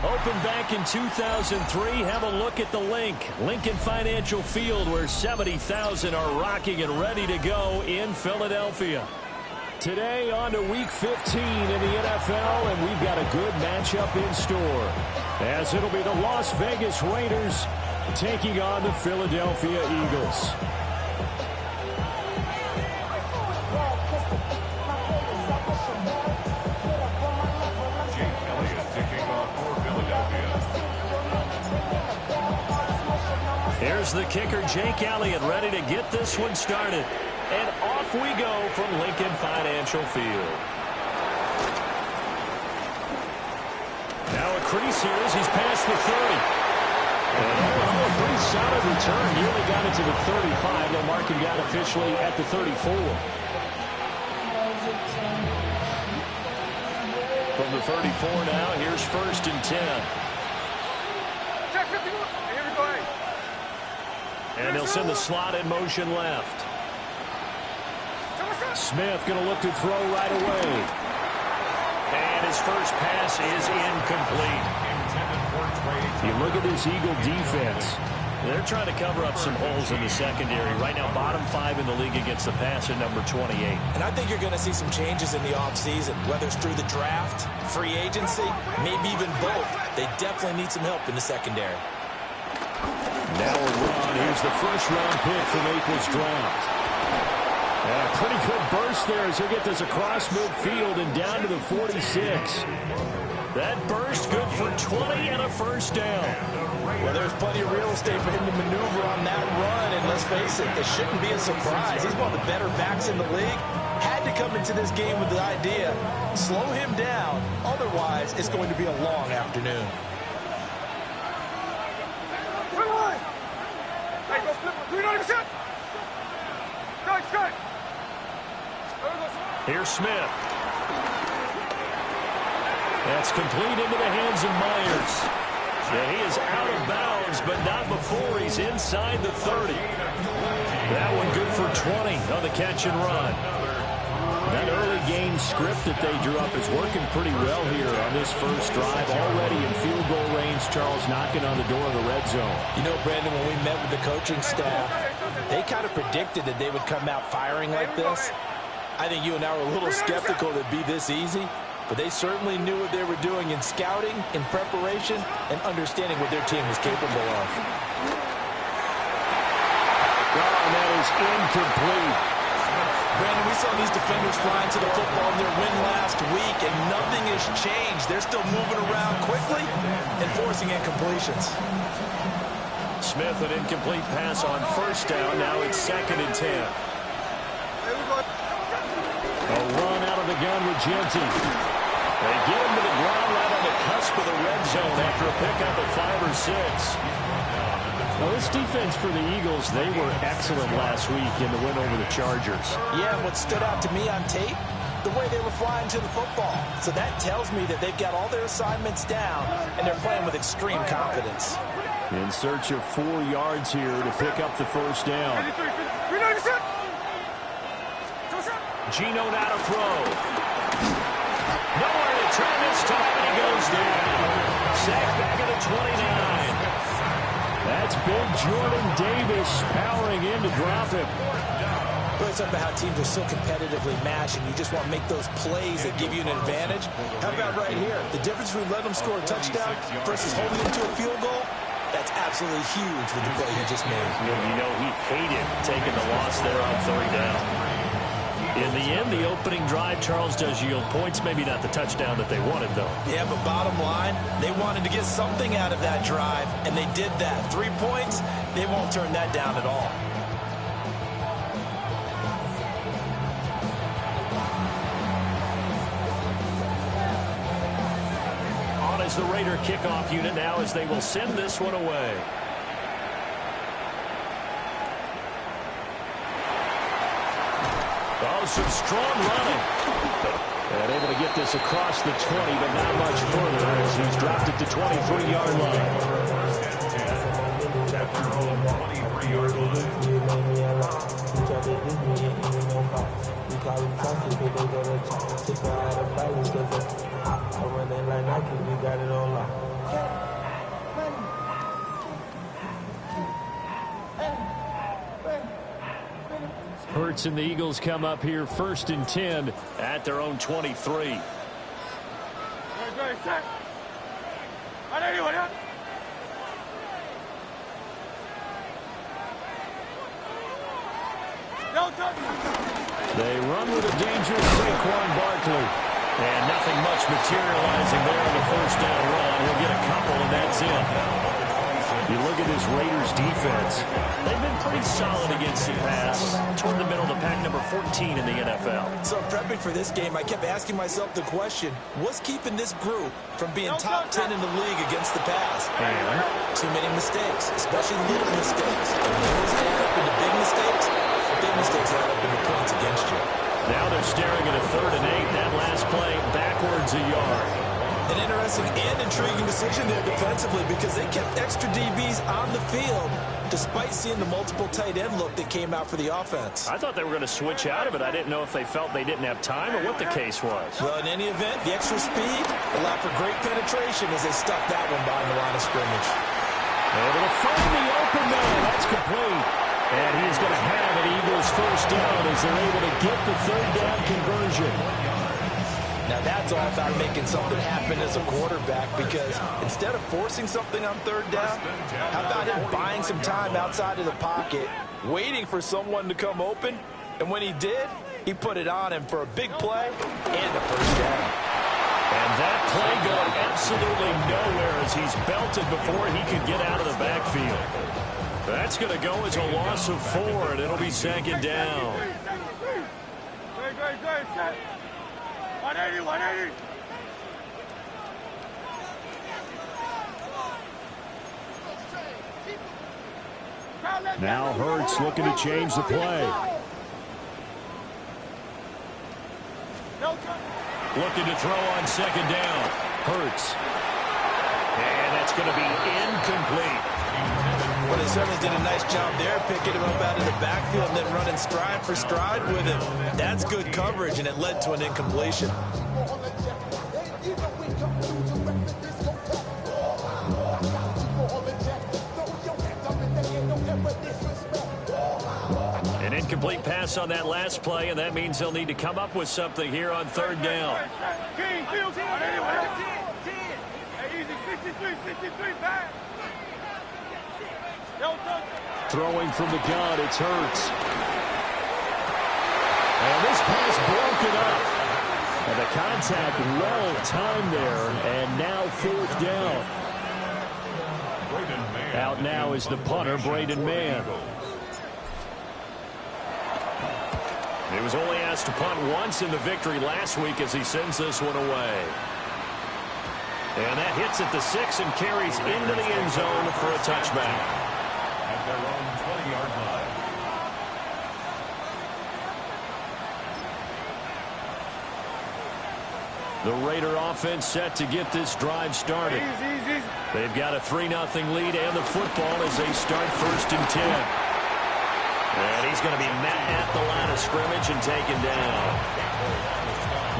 Opened back in 2003. Have a look at the Lincoln Financial Field, where 70,000 are rocking and ready to go in Philadelphia. Today on to Week 15 in the NFL, and we've got a good matchup in store, as it'll be the Las Vegas Raiders taking on the Philadelphia Eagles. Here's the kicker, Jake Elliott, ready to get this one started. And off we go from Lincoln Financial Field. Now a crease here as he's past the 30. And a pretty solid return. Nearly got it to the 35. They'll mark him down officially at the 34. From the 34 now, here's 1st and 10. And he'll send the slot in motion left. Smith going to look to throw right away. And his first pass is incomplete. You look at this Eagle defense. They're trying to cover up some holes in the secondary. Right now, bottom 5 in the league against the pass at number 28. And I think you're going to see some changes in the offseason, whether it's through the draft, free agency, maybe even both. They definitely need some help in the secondary. Now a run. Here's the first-round pick from April's draft. A pretty good burst there as he'll get this across midfield and down to the 46. That burst good for 20 and a first down. Well, there's plenty of real estate for him to maneuver on that run, and let's face it, it shouldn't be a surprise. He's one of the better backs in the league. Had to come into this game with the idea, slow him down, otherwise it's going to be a long afternoon. Here's Smith. That's complete into the hands of Myers. Yeah, he is out of bounds, but not before he's inside the 30. That one good for 20 on the catch and run. That early game script that they drew up is working pretty well here on this first drive. Already in field goal range, Charles knocking on the door of the red zone. You know, Brandon, when we met with the coaching staff, they kind of predicted that they would come out firing like this. I think you and I were a little skeptical that it'd be this easy, but they certainly knew what they were doing in scouting, in preparation, and understanding what their team was capable of. Well, and that is incomplete. Brandon, we saw these defenders flying to the football in their win last week, and nothing has changed. They're still moving around quickly and forcing incompletions. Smith, an incomplete pass on first down. Now it's 2nd and 10. A run out of the gun with Genty. They get him to the ground right on the cusp of the red zone after a pickup of 5 or 6. Well, this defense for the Eagles, they were excellent last week in the win over the Chargers. Yeah, what stood out to me on tape, the way they were flying to the football. So that tells me that they've got all their assignments down, and they're playing with extreme confidence. In search of 4 yards here to pick up the first down. Gino now to throw. Nowhere to turn this time, and he goes down. Sacked back at the 29. That's big Jordan Davis powering in to drop him. Well, it's about how teams are so competitively matched, and you just want to make those plays that give you an advantage. How about right here? The difference between letting them score a touchdown versus holding them to a field goal, that's absolutely huge with the play he just made. You know, he hated taking the loss there on 3rd down. In the end, the opening drive, Charles, does yield points. Maybe not the touchdown that they wanted, though. Yeah, but bottom line, they wanted to get something out of that drive, and they did that. 3 points, they won't turn that down at all. On is the Raider kickoff unit now as they will send this one away. Oh, some strong running. And able to get this across the 20, but not much further as he's dropped it to 23-yard line. Hurts and the Eagles come up here 1st and 10 at their own 23. They run with a dangerous Saquon Barkley. And nothing much materializing there on the 1st down run. He'll get a couple, and that's it. You look at this Raiders defense. They've been pretty solid against the pass. Toward the middle of the pack, number 14 in the NFL. So prepping for this game, I kept asking myself the question, what's keeping this group from being top 10 in the league against the pass? And too many mistakes, especially little mistakes. Those add up into big mistakes. Big mistakes add up into points against you. now they're staring at a 3rd and 8. That last play backwards a yard. An interesting and intriguing decision there defensively because they kept extra DBs on the field despite seeing the multiple tight end look that came out for the offense. I thought they were going to switch out of it. I didn't know if they felt they didn't have time or what the case was. Well, in any event, the extra speed allowed for great penetration as they stuffed that one behind the line of scrimmage. Able to find the open man. That's complete. And he's going to have an Eagles 1st down as they're able to get the 3rd down conversion. Now that's all about making something happen as a quarterback because instead of forcing something on 3rd down, how about him buying some time outside of the pocket, waiting for someone to come open, and when he did, he put it on him for a big play and a 1st down. And that play going absolutely nowhere as he's belted before he could get out of the backfield. That's going to go as a loss of 4, and it'll be 2nd down. 180, 180. Now Hurts looking to change the play. Looking to throw on 2nd down. Hurts. And that's going to be incomplete. Well, they certainly did a nice job there, picking him up out of the backfield and then running stride for stride with him. That's good coverage, and it led to an incompletion. An incomplete pass on that last play, and that means they'll need to come up with something here on 3rd down. Throwing from the gun, it's Hurts. And this pass broken up. And the contact well timed there, and now 4th down. Out now is the punter, Braden Mann. He was only asked to punt once in the victory last week as he sends this one away. And that hits at the 6 and carries into the end zone for a touchback. At their own 20-yard line. The Raider offense set to get this drive started. They've got a 3-0 lead and the football as they start 1st and 10. And he's going to be met at the line of scrimmage and taken down.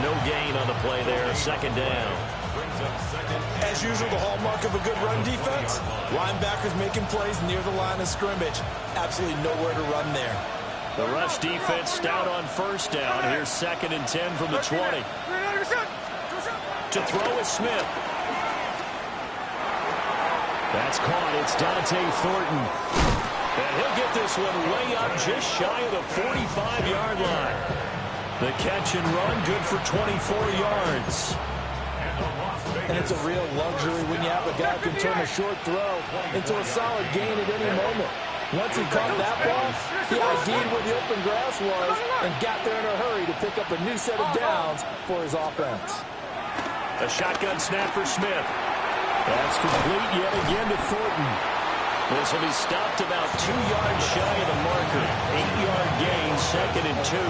No gain on the play there, 2nd down. As usual, the hallmark of a good run defense, linebackers making plays near the line of scrimmage. Absolutely nowhere to run there. The rush defense stout on 1st down. Here's 2nd and 10 from the 20. To throw is Smith. That's caught. It's Dante Thornton. And he'll get this one way up just shy of the 45-yard line. The catch and run good for 24 yards. And it's a real luxury when you have a guy who can turn a short throw into a solid gain at any moment. Once he caught that ball, he ID'd where the open grass was and got there in a hurry to pick up a new set of downs for his offense. A shotgun snap for Smith. That's complete yet again to Thornton. This will be stopped about 2 yards shy of the marker. 8-yard gain, 2nd and 2.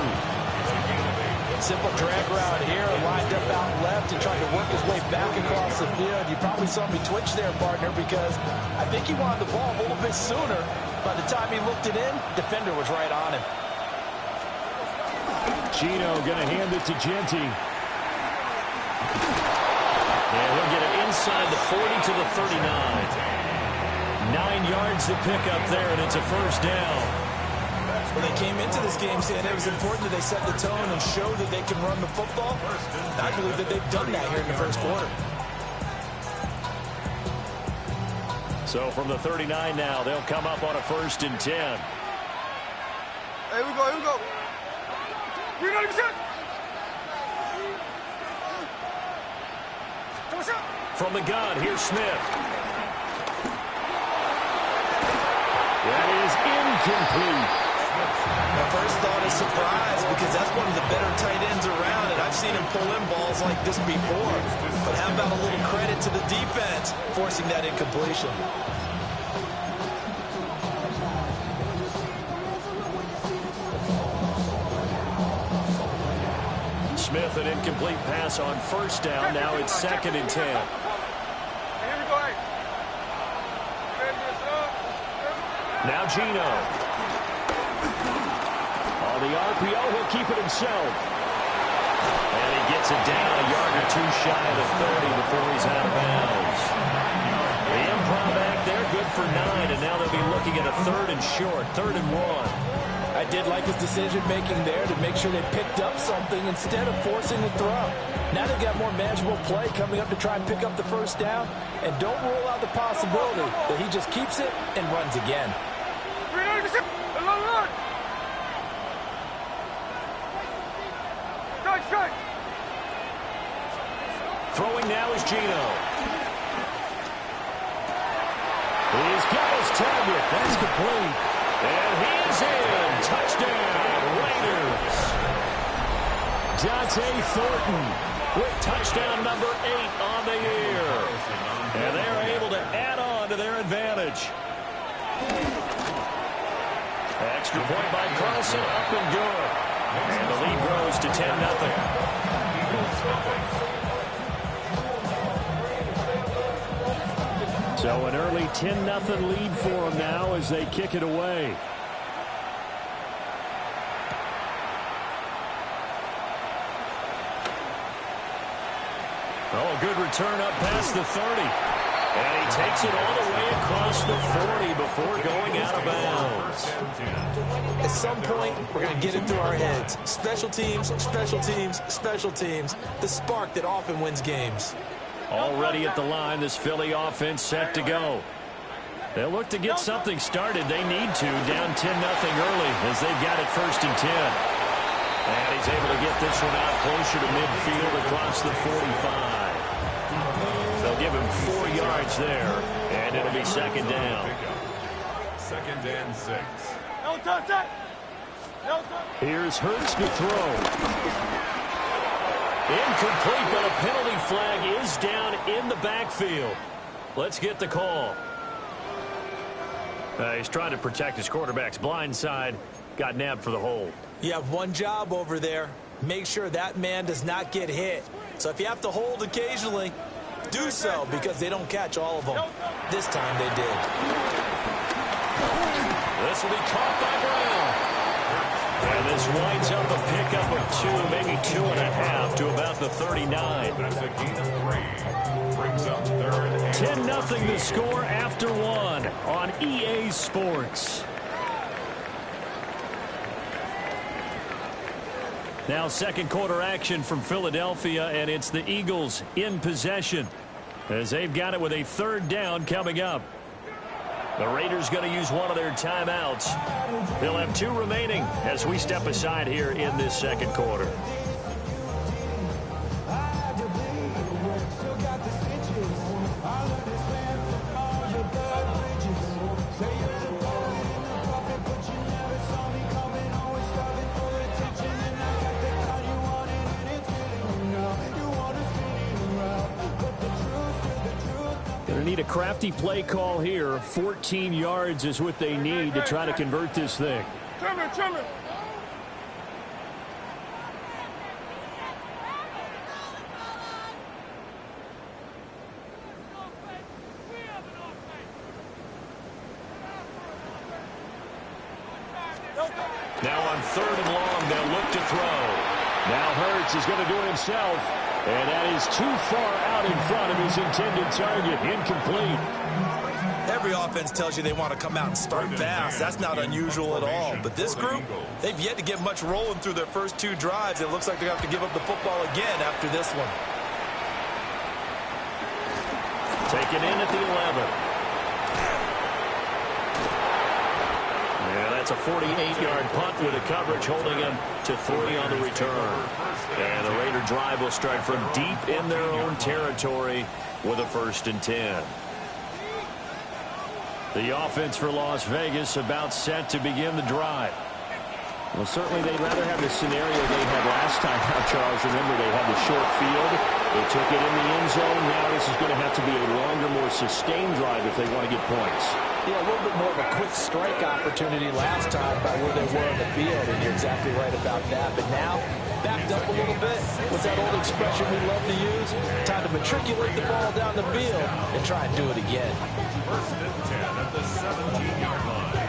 Simple drag route here, lined up out left and trying to work his way back across the field. You probably saw me twitch there, partner, because I think he wanted the ball a little bit sooner. By the time he looked it in, defender was right on him. Gino going to hand it to Genty. And he'll get it inside the 40 to the 39. 9 yards to pick up there, and it's a 1st down. Well, they came into this game saying it was important that they set the tone and show that they can run the football. I believe that they've done that here in the first quarter. So from the 39 now, they'll come up on a 1st and 10. Here we go, here we go. You're not even From the gun, here's Smith. That is incomplete. My first thought is surprise because that's one of the better tight ends around, and I've seen him pull in balls like this before. But how about a little credit to the defense forcing that incompletion? Smith, an incomplete pass on 1st down. Now it's 2nd and 10. Now Gino. On the RPO, he'll keep it himself. And he gets it down a yard or two shy of the 30 before he's out of bounds. The improv back there, good for 9, and now they'll be looking at a 3rd and short, 3rd and 1. I did like his decision-making there to make sure they picked up something instead of forcing the throw. Now they've got more manageable play coming up to try and pick up the 1st down. And don't rule out the possibility that he just keeps it and runs again. Throwing now is Gino. He's got his target. That's complete. And he is in. Touchdown, Raiders. Dante Thornton with touchdown number 8 on the year. And they're able to add on to their advantage. Extra point by Carlson, up and good. And the lead grows to 10-0. So an early 10-0 lead for them now as they kick it away. Oh, a good return up past the 30. And he takes it all the way across the 40 before going out of bounds. At some point, we're going to get it through our heads. Special teams, special teams, special teams. The spark that often wins games. Already at the line, this Philly offense set to go. They'll look to get something started. They need to, down 10-0 early as they've got it 1st and 10. And he's able to get this one out closer to midfield across the 45. They'll give him 4 yards there, and it'll be 2nd down. 2nd and 6. Here's Hurts to throw. Incomplete, but a penalty flag is down in the backfield. Let's get the call. He's trying to protect his quarterback's blind side. Got nabbed for the hold. You have one job over there. Make sure that man does not get hit. So if you have to hold occasionally, do so because they don't catch all of them. This time they did. This will be caught by Brown. And this winds up a pickup of 2, maybe 2.5 to about the 39. 10-0 the score after 1 on EA Sports. Now 2nd quarter action from Philadelphia, and it's the Eagles in possession as they've got it with a 3rd down coming up. The Raiders going to use one of their timeouts. They'll have 2 remaining as we step aside here in this 2nd quarter. Going to need a crafty play call here. 14 yards is what they need to try to convert this thing. Now on 3rd and long, they'll look to throw. Now Hurts is going to do it himself. And that is too far out in front of his intended target. Incomplete. Every offense tells you they want to come out and start fast. That's not unusual at all. But this group, they've yet to get much rolling through their first 2 drives. It looks like they're going to have to give up the football again after this one. Taken in at the 11. Yeah, that's a 48-yard punt with a coverage holding him to 3 on the return. And the Raider drive will start from deep in their own territory with a 1st and 10. The offense for Las Vegas about set to begin the drive. Well, certainly they'd rather have the scenario they had last time. Now, Charles, remember they had the short field. They took it in the end zone. Now this is going to have to be a longer, more sustained drive if they want to get points. Yeah, a little bit more of a quick strike opportunity last time by where they were on the field, and you're exactly right about that. But now, backed up a little bit. What's that old expression we love to use? Time to matriculate the ball down the field and try and do it again. 1st and 10 at the 17-yard line.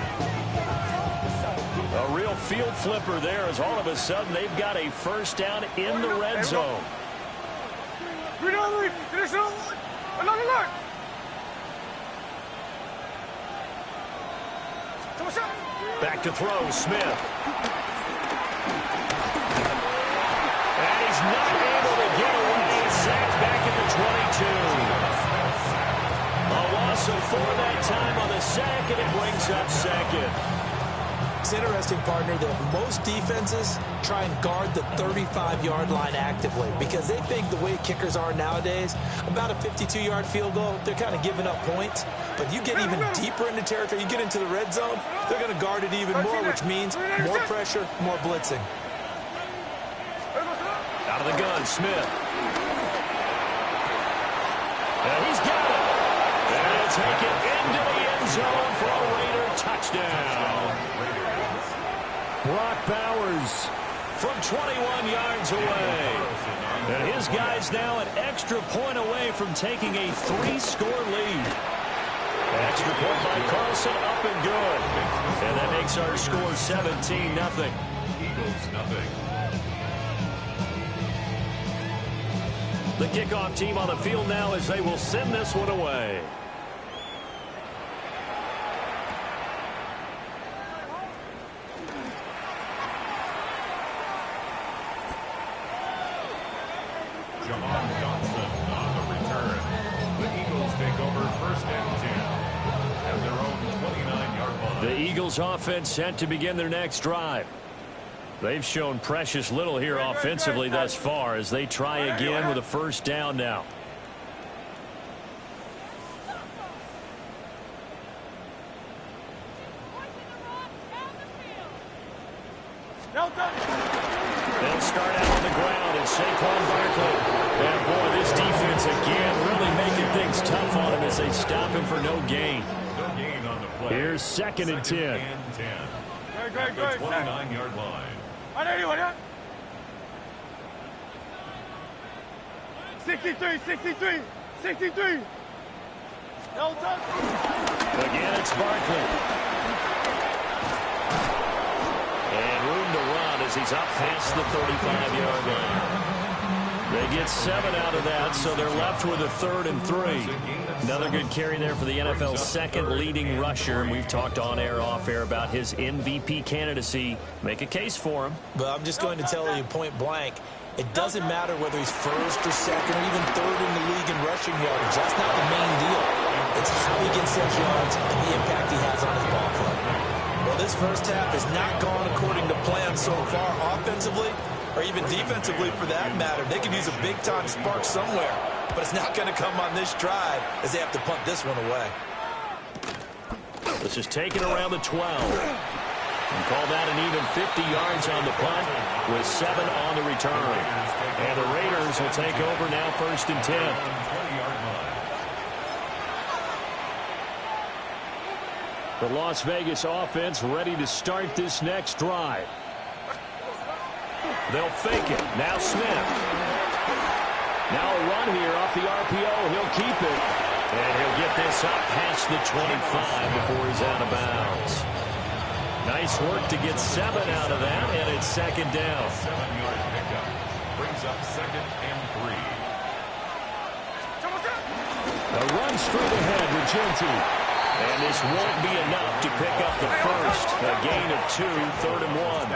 A real field flipper there as all of a sudden they've got a 1st down in the red zone. Back to throw, Smith. And he's not able to get away. Sacked back at the 22. A loss of 4 that time on the sack, and it brings up 2nd. It's interesting, partner, that most defenses try and guard the 35-yard line actively because they think the way kickers are nowadays, about a 52-yard field goal, they're kind of giving up points. But you get even deeper into territory, you get into the red zone, they're going to guard it even more, which means more pressure, more blitzing. Out of the gun, Smith. And he's got it. And he'll take it into the end zone for a Raider touchdown. Brock Bowers from 21 yards away. And his guy's now an extra point away from taking a 3-score lead. An extra point by Carlson, up and good. And that makes our score 17-0. Eagles, nothing. The kickoff team on the field now as they will send this one away. Johnson on the return. The Eagles take over 1st and 10 at their own 29-yard line. The Eagles offense set to begin their next drive. They've shown precious little here offensively thus far as they try again with a 1st down now. They'll start out on the ground and Saquon Barkley. And boy, this defense again really making things tough on him as they stop him for no gain. No gain on the play. Here's 2nd and 10. At the 29-yard line. 63. Again, it's Barkley. And room to run as he's up past the 35-yard line. They get 7 out of that, so they're left with a 3rd and 3. Another good carry there for the NFL's 2nd leading rusher. And we've talked on air, off air about his MVP candidacy. Make a case for him. But I'm just going to tell you point blank, it doesn't matter whether he's 1st or 2nd or even 3rd in the league in rushing yardage. That's not the main deal. It's how he gets those yards and the impact he has on his ball club. Well, this first half has not gone according to plan so far offensively or even defensively for that matter. They could use a big-time spark somewhere, but it's not going to come on this drive as they have to punt this one away. This is taken around the 12. And call that an even 50 yards on the punt with 7 on the return. And the Raiders will take over now 1st and 10. The Las Vegas offense ready to start this next drive. They'll fake it. Now Smith. Now a run here off the RPO. He'll keep it. And he'll get this up past the 25 before he's out of bounds. Nice work to get 7 out of that, and it's 2nd down. 7-yard pickup brings up 2nd and 3. A run straight ahead with Gentry. And this won't be enough to pick up the first. A gain of 2, 3rd and 1.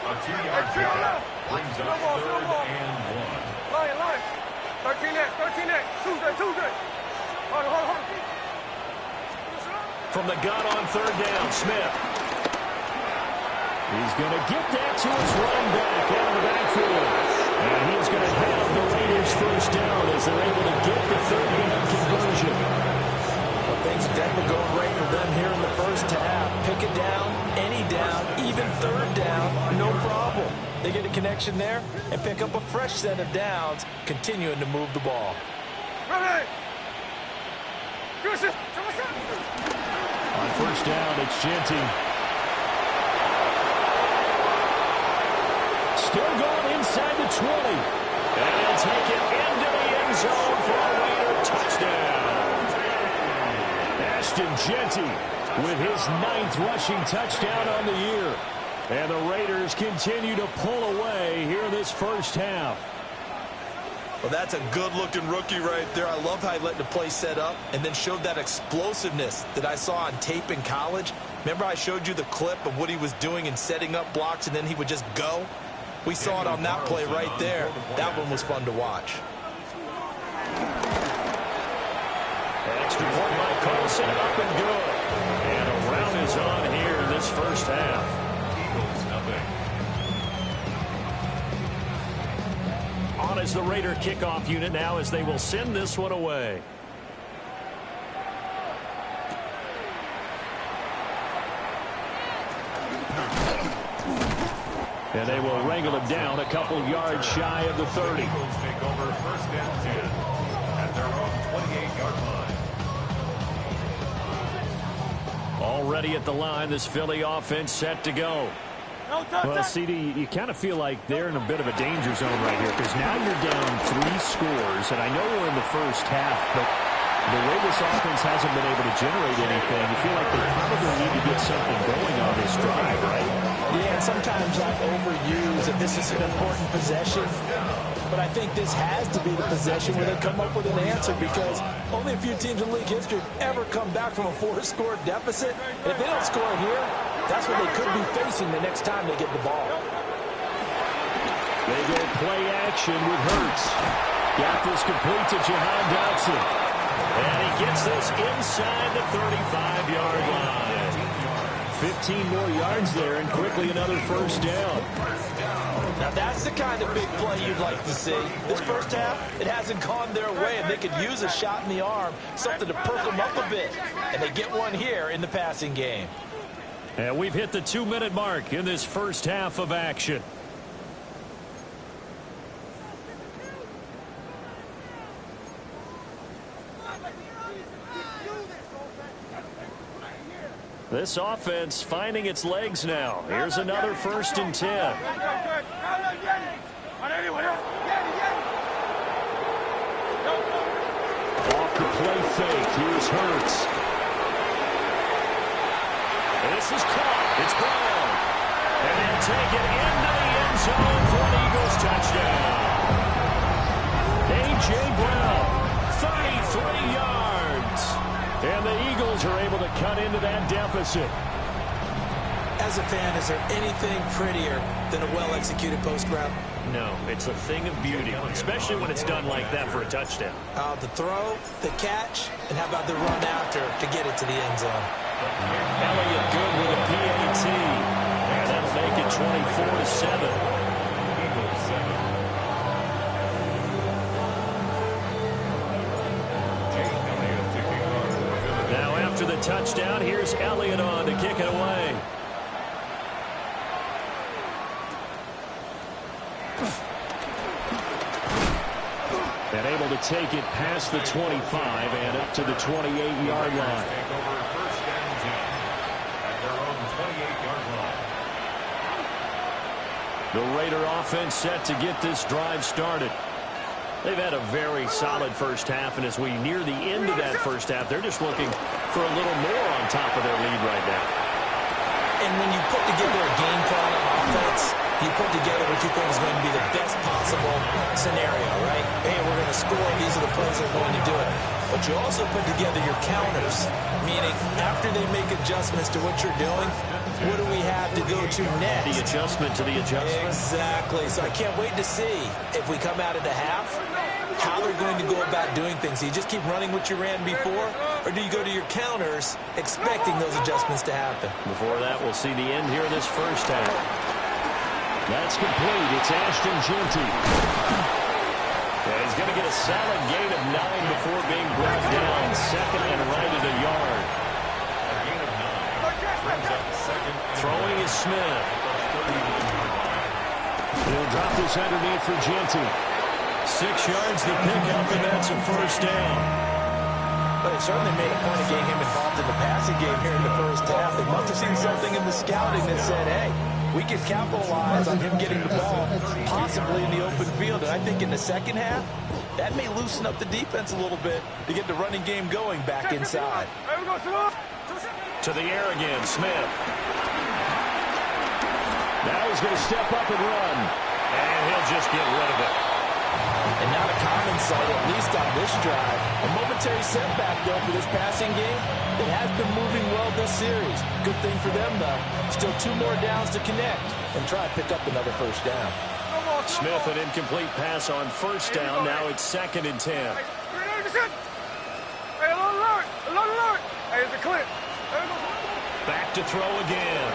A 2-yard pickup brings up 3rd and 1. Line. 13X. Tuesday. Hold on. From the gun on 3rd down, Smith. He's going to get that to his running back out of the backfield. And he's going to have the Raiders first down as they're able to get the 3rd down conversion. Well, things are definitely going right for them here in the first half. Pick it down, any down, even 3rd down, no problem. They get a connection there and pick up a fresh set of downs, continuing to move the ball. Ready. On 1st down, it's Genty. Still going inside the 20. And he'll take it into the end zone for a Raider touchdown. Ashton Genty with his 9th rushing touchdown on the year. And the Raiders continue to pull away here in this first half. Well, that's a good-looking rookie right there. I love how he let the play set up and then showed that explosiveness that I saw on tape in college. Remember I showed you the clip of what he was doing and setting up blocks, and then he would just go? We saw it on that play right there. That one was fun to watch. Extra point by Carlson, up and good. And a round is on here in this first half. Eagles, nothing. On as the Raider kickoff unit now as they will send this one away. And they will wrangle him down a couple yards shy of the 30. Eagles take over 1st and 10 at their own 28-yard line. Already at the line, this Philly offense set to go. Well, CD, you kind of feel like they're in a bit of a danger zone right here because now you're down 3 scores, and I know we're in the first half, but the way this offense hasn't been able to generate anything, you feel like they probably need to get something going on this drive, right? Yeah, and sometimes I overuse that this is an important possession, but I think this has to be the possession where they come up with an answer because only a few teams in league history have ever come back from a 4-score deficit. And if they don't score here, that's what they could be facing the next time they get the ball. They go play action with Hurts. Got this complete to Jahan Dotson. And he gets this inside the 35-yard line. 15 more yards there and quickly another first down. Now that's the kind of big play you'd like to see. This first half, it hasn't gone their way, and they could use a shot in the arm, something to perk them up a bit. And they get one here in the passing game. And we've hit the 2-minute mark in this first half of action. This offense finding its legs now. Here's another 1st and 10. Off the play fake. Here's Hurts. This is caught. It's Brown. And they'll take it into the end zone for an Eagles touchdown. A.J. Brown, 33 yards. And the Eagles are able to cut into that deficit. As a fan, is there anything prettier than a well-executed post route? No, it's a thing of beauty, especially when it's done like that for a touchdown. The throw, the catch, and how about the run after to get it to the end zone? Elliott good with a PAT. And that'll make it 24-7. Eagles 7. Elliott to kick off for Philly. Now after the touchdown, here's Elliott on to kick it away. And able to take it past the 25 and up to the 28-yard line. Take over 1st and 10 at their own 28-yard line. The Raider offense set to get this drive started. They've had a very solid first half, and as we near the end of that first half, they're just looking for a little more on top of their lead right now. And when you put together a game plan on offense, you put together what you think is going to be the best possible scenario, right? Hey, we're going to score. These are the plays that are going to do it. But you also put together your counters, meaning after they make adjustments to what you're doing, what do we have to go to next? The adjustment to the adjustment. Exactly. So I can't wait to see if we come out of the half, how they're going to go about doing things. Do you just keep running what you ran before, or do you go to your counters expecting those adjustments to happen? Before that, we'll see the end here of this first half. That's complete. It's Ashton Jeanty. Yeah, he's going to get a solid gain of 9 before being brought down. Second and right at a yard. A gain of 9. Brings up second. Throwing is Smith. He'll drop this underneath for Jeanty. 6 yards the pickup, and that's a first down. But they certainly made a point of getting him involved in the passing game here in the first half. They must have seen something in the scouting that said, hey, we can capitalize on him getting the ball, possibly in the open field. And I think in the second half, that may loosen up the defense a little bit to get the running game going back inside. To the air again, Smith. Now he's going to step up and run. And he'll just get rid of it. And not a common sight, at least on this drive. A momentary setback, though, for this passing game that has been moving well this series. Good thing for them, though. Still 2 more downs to connect and try to pick up another first down. Smith, an incomplete pass on first down. Now it's 2nd and 10. Back to throw again.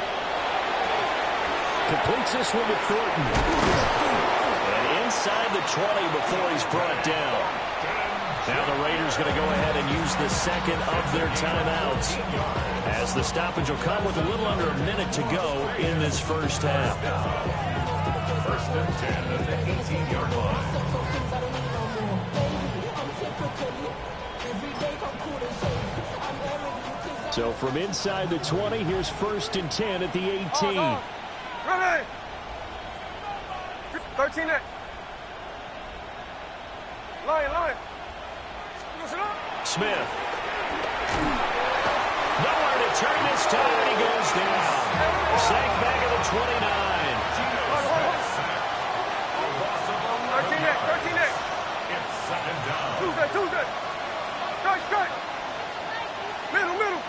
Completes this one to Thornton. And inside the 20 before he's brought down. Now the Raiders going to go ahead and use the second of their timeouts, as the stoppage will come with a little under a minute to go in this first half. First and 10 at the 18-yard line. So from inside the 20, here's 1st and 10 at the 18. Ready. 13 net. Line. Smith. Nowhere to turn this time. He goes down. Sacked back at the 29. 13 net. It's 2nd down. Tuesday. Strike. Middle.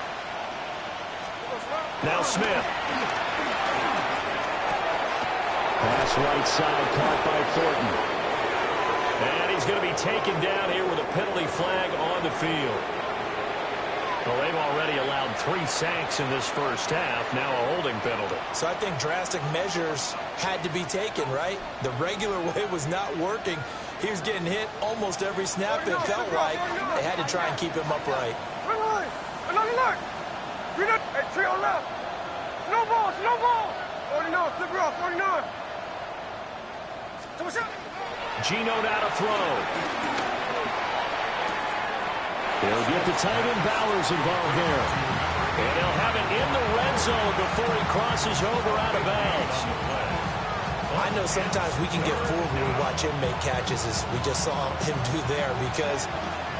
Now Smith. Pass right side, caught by Thornton. And he's going to be taken down here with a penalty flag on the field. Well, they've already allowed 3 sacks in this first half. Now a holding penalty. So I think drastic measures had to be taken, right? The regular way was not working. He was getting hit almost every snap. It felt like they had to try and keep him upright. Another. Hey, 3 on left. No ball. 49, flip it off, 49. Gino now to throw. They'll get the tight end Bowers involved there. And they'll have it in the red zone before he crosses over out of bounds. I know sometimes we can get fooled when we watch him make catches, as we just saw him do there, because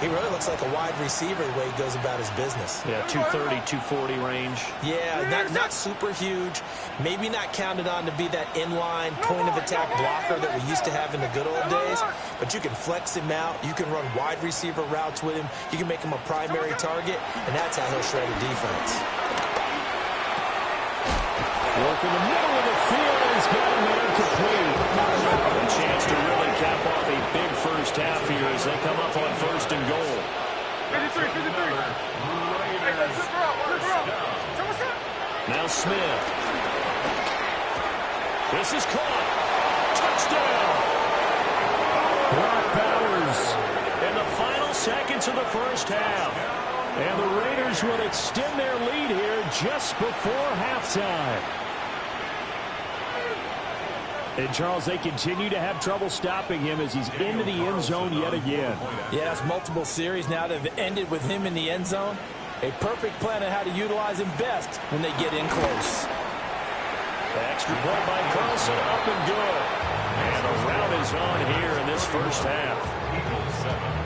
he really looks like a wide receiver the way he goes about his business. Yeah, 230, 240 range. Yeah, not super huge. Maybe not counted on to be that inline point-of-attack blocker that we used to have in the good old days. But you can flex him out. You can run wide receiver routes with him. You can make him a primary target, and that's how he'll shred a defense. Work in the middle of the field, and he's got a man complete. A chance to really cap off a big first half here as they come up on 1st and goal. 53. Now Smith. This is caught. Touchdown. Brock Bowers in the final seconds of the first half. And the Raiders will extend their lead here just before halftime. And, Charles, they continue to have trouble stopping him as he's into the end zone yet again. Yeah, that's multiple series now that have ended with him in the end zone. A perfect plan on how to utilize him best when they get in close. Extra point by Carlson, up and good. And a rout is on here in this first half. Eagles 7.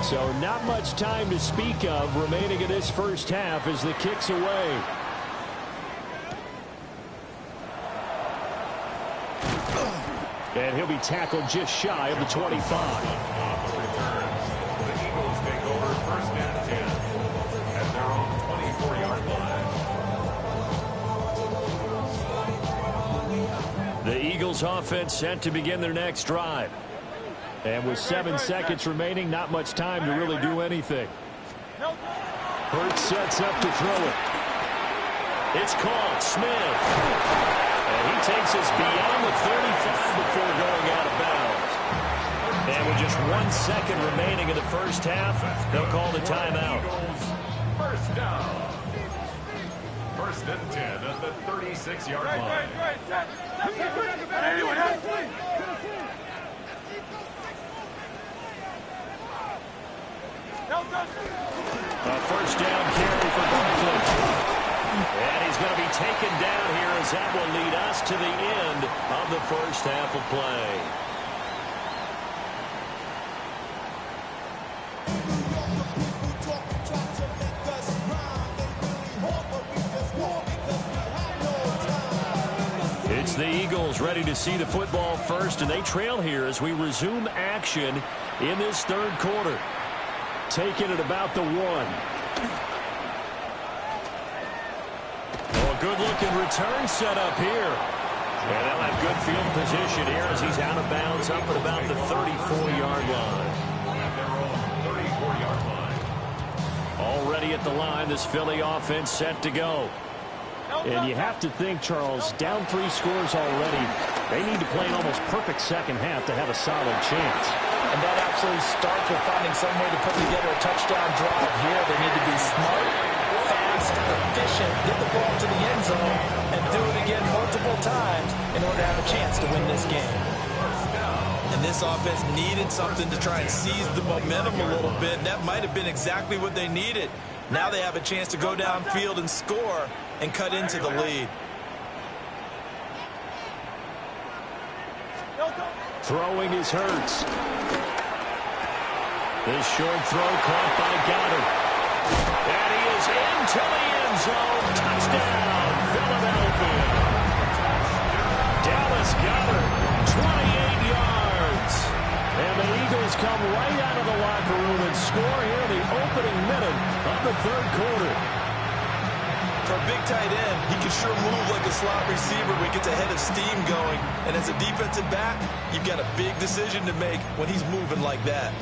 So not much time to speak of remaining in this first half as the kick's away. And he'll be tackled just shy of the 25. The Eagles take over first and 10 at their own 24-yard line. The Eagles offense set to begin their next drive. And with 7 seconds remaining, not much time to really do anything. Hurts sets up to throw it. It's called Smith. And he takes us beyond the 35 before going out of bounds. And with just 1 second remaining in the first half, they'll call the timeout. First down. First and 10 at the 36-yard line. A first down carry for Barkley. And he's going to be taken down here as that will lead us to the end of the first half of play. It's the Eagles ready to see the football first, and they trail here as we resume action in this third quarter. Taking it about the 1. Oh, good-looking return set up here. And they'll have good field position here as he's out of bounds up at about the 34-yard line. At their own 34-yard line. Already at the line, this Philly offense set to go. And you have to think, Charles, down 3 scores already. They need to play an almost perfect second half to have a solid chance. And that absolutely starts with finding some way to put together a touchdown drive here. They need to be smart, fast, efficient, get the ball to the end zone, and do it again multiple times in order to have a chance to win this game. And this offense needed something to try and seize the momentum a little bit, and that might have been exactly what they needed. Now they have a chance to go downfield and score and cut into the lead. Throwing is Hurts. This short throw caught by Goddard. And he is into the end zone. Touchdown, Philadelphia. Dallas Goddard, 28 yards. And the Eagles come right out of the locker room and score here in the opening minute of the third quarter. For a big tight end, he can sure move like a slot receiver when he gets a head of steam going. And as a defensive back, you've got a big decision to make when he's moving like that.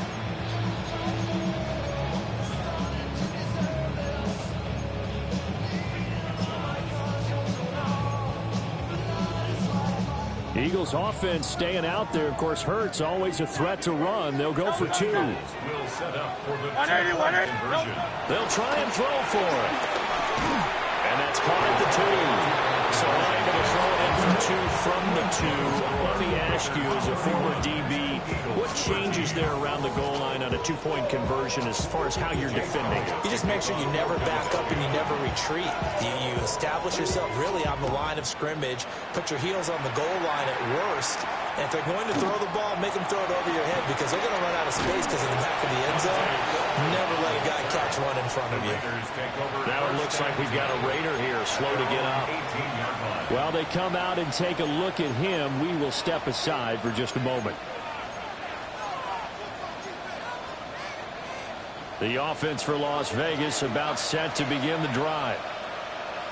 Eagles offense staying out there. Of course, Hurts always a threat to run. They'll go for 2. Will set up for the 2-point conversion. They'll try and throw for it. And that's caught at the 2. So able to throw it in for 2 from the 2. Let me ask you, as a former DB, what changes there around the goal line on a 2-point conversion as far as how you're defending? You just make sure you never back up and you never retreat. You establish yourself really on the line of scrimmage, put your heels on the goal line at worst, and if they're going to throw the ball, make them throw it over your head because they're going to run out of space because of the back of the end zone. Never let a guy catch one in front of you. Now it looks like we've got a Raider here, slow to get up. Well, they come out and take a look at him. We will step aside for just a moment. The offense for Las Vegas about set to begin the drive.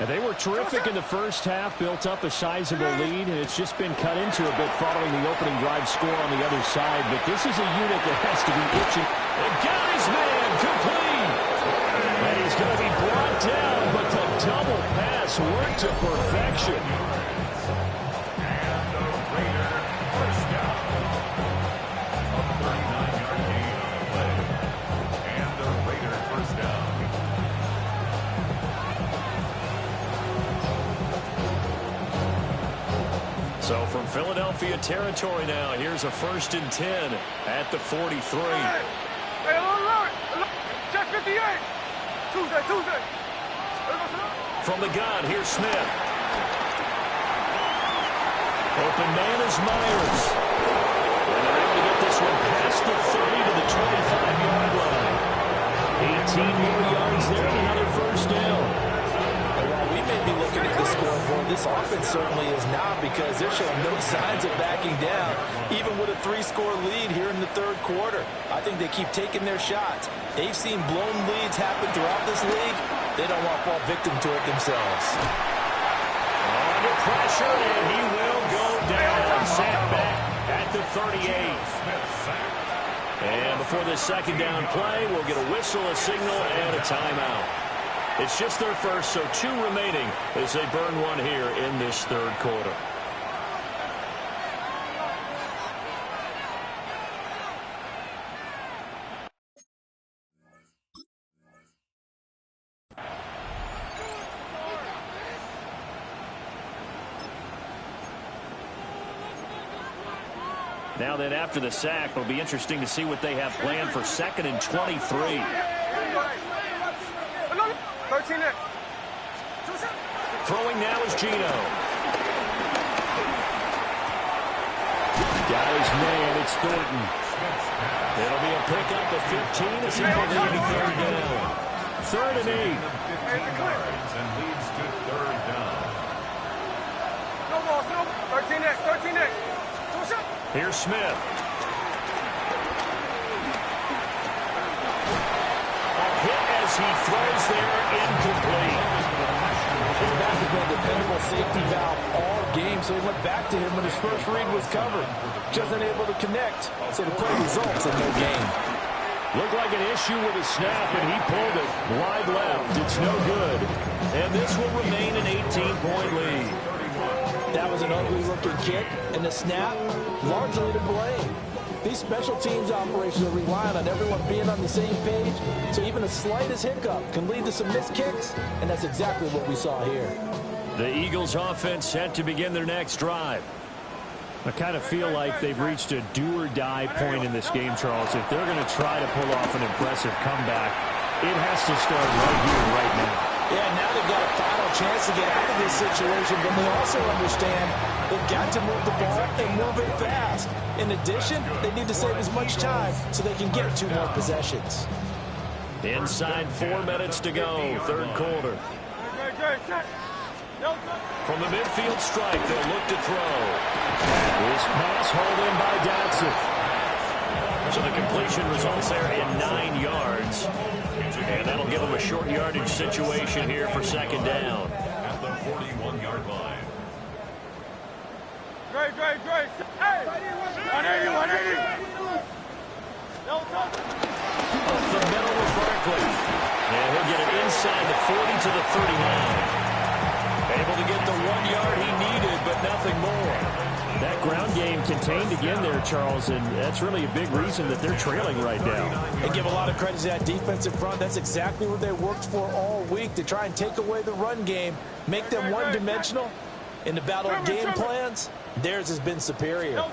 And they were terrific in the first half, built up a sizable lead, and it's just been cut into a bit following the opening drive score on the other side. But this is a unit that has to be itching. And got his man complete. And he's going to be brought down, but the double pass worked to perfection. And the Raider first down. A 39-yard gain on the play. And the Raider first down. So from Philadelphia territory now, here's a 1st and 10 at the 43. Hey, alert! Check 58! Tuesday! From the gun, here's Smith. Open man is Myers. And they're able to get this one past the 30 to the 25-yard line. more yards there and another first down. And while we may be looking at the scoreboard, this offense certainly is not, because they're showing no signs of backing down, even with a 3-score lead here in the third quarter. I think they keep taking their shots. They've seen blown leads happen throughout this league. They don't want to fall victim to it themselves. Under pressure, and he will go down. Set back at the 38. And before this second down play, we'll get a whistle, a signal, and a timeout. It's just their first, so 2 remaining as they burn one here in this third quarter. Now then, after the sack, it'll be interesting to see what they have planned for 2nd and 23. 13 there. Throwing now is Gino. Got his man, it's Thornton. It'll be a pickup of 15 as he leading third down. 3rd and 8. And leads to third down. No balls, no. 13X, 13X. Here's Smith. A hit as he throws there, incomplete. His back has been a dependable safety valve all game, so he went back to him when his first read was covered. Just unable to connect, so the play results in no gain. Looked like an issue with a snap, and he pulled it wide left. It's no good. And this will remain an 18-point lead. That was an ugly-looking kick, and the snap, largely to blame. These special teams operations are relying on everyone being on the same page, so even the slightest hiccup can lead to some missed kicks, and that's exactly what we saw here. The Eagles offense set to begin their next drive. I kind of feel like they've reached a do-or-die point in this game, Charles. If they're going to try to pull off an impressive comeback, it has to start right here, right now. Yeah, now they've got a final chance to get out of this situation, but they also understand they've got to move the ball and move it fast. In addition, they need to save as much time so they can get 2 more possessions. Inside 4 minutes to go, third quarter. From the midfield strike, they'll look to throw. This pass hauled in by Dotson. So the completion results there in 9 yards. And that'll give them a short yardage situation here for 2nd down. At the 41-yard line. Great. Hey! 180, 180. Up the middle with Barkley. And he'll get it inside the 40 to the 39. Able to get the 1 yard he needed, but nothing more. That ground game contained again there, Charles, and that's really a big reason that they're trailing right now. And give a lot of credit to that defensive front. That's exactly what they worked for all week, to try and take away the run game, make them one-dimensional. In the battle of game plans, theirs has been superior.